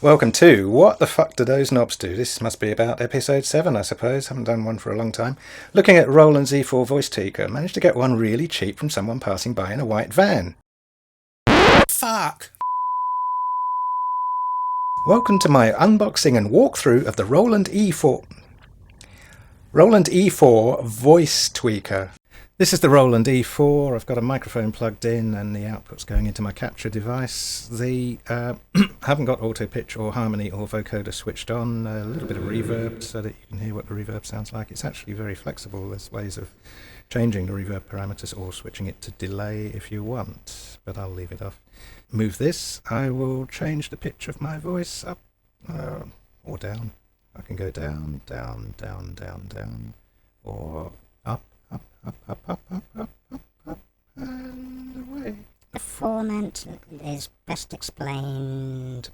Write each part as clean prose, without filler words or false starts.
Welcome to What the Fuck Do Those Knobs Do? This must be about episode 7, I suppose. Haven't done one for a long time. Looking at Roland's E-4 voice tweaker. Managed to get one really cheap from someone passing by in a white van. Fuck! Welcome to my unboxing and walkthrough of the Roland E-4 voice tweaker. This is the Roland E-4. I've got a microphone plugged in and the output's going into my capture device. The haven't got auto pitch or harmony or vocoder switched on. A little bit of reverb so that you can hear what the reverb sounds like. It's actually very flexible. There's ways of changing the reverb parameters or switching it to delay if you want, but I'll leave it off. Move this. I will change the pitch of my voice up or down. I can go down, down, down, down, down, or up, up, up, up, up, up, up, up, up, and away. The format is best explained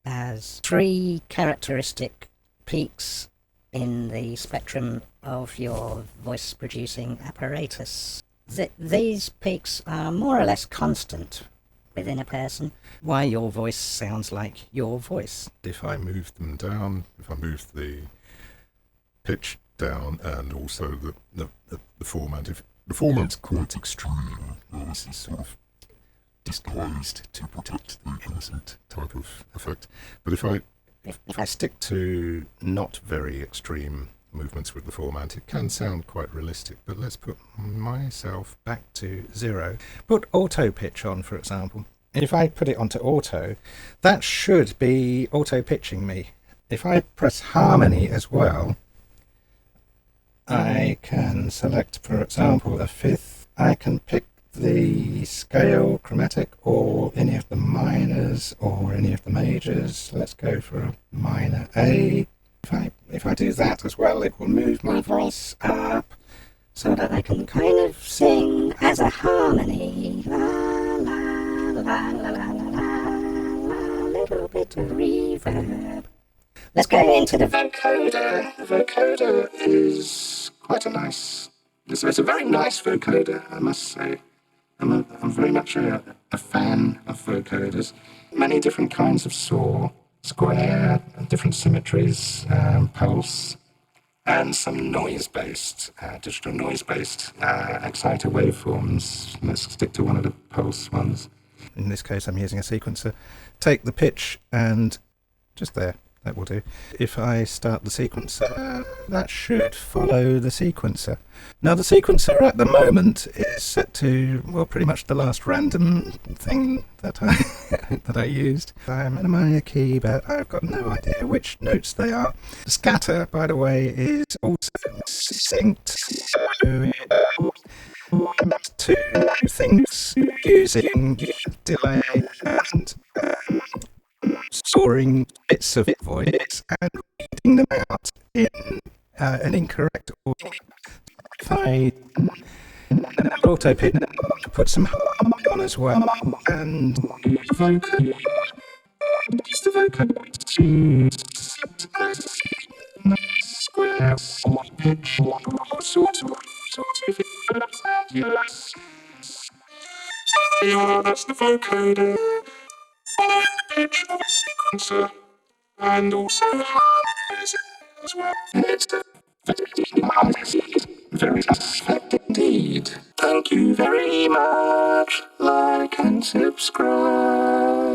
as three characteristic peaks in the spectrum of your voice-producing apparatus. These peaks are more or less constant within a person, why your voice sounds like your voice. If I move them down, if I move the pitch down and also the format, if the format's quite extreme, this is sort of disguised to protect the innocent type of effect. But if I stick to not very extreme movements with the format, it can sound quite realistic. But let's put myself back to 0. Put auto pitch on, for example. If I put it onto auto, that should be auto pitching me. If I press harmony as well, I can select, for example, a fifth. I can pick the scale, chromatic, or any of the minors or any of the majors. Let's go for a minor A. If I do that as well, it will move my voice up so that I can kind of sing as a harmony. La la la la la la la la, little bit of reverb. Let's go into the vocoder. The vocoder is quite a nice. It's a very nice vocoder, I must say. I'm very much a fan of vocoders. Many different kinds of saw, square, different symmetries, pulse, and some noise-based, digital noise-based exciter waveforms. Let's stick to one of the pulse ones. In this case, I'm using a sequencer. Take the pitch and just there. That will do. If I start the sequencer, that should follow the sequencer. Now the sequencer at the moment is set to, well, pretty much the last random thing that I used. I'm in a minor key, but I've got no idea which notes they are. The scatter, by the way, is also synced. So two things using delay and storing bits of voice and reading them out in an incorrect order. If I auto pitch, put some harmony on as well, and use the vocoder to square pitch, sort of, yes. Yeah, that's the vocoder. Follow the pitch of a sequencer, and also harmonize it as well. It's very satisfactory indeed. Thank you very much. Like and subscribe.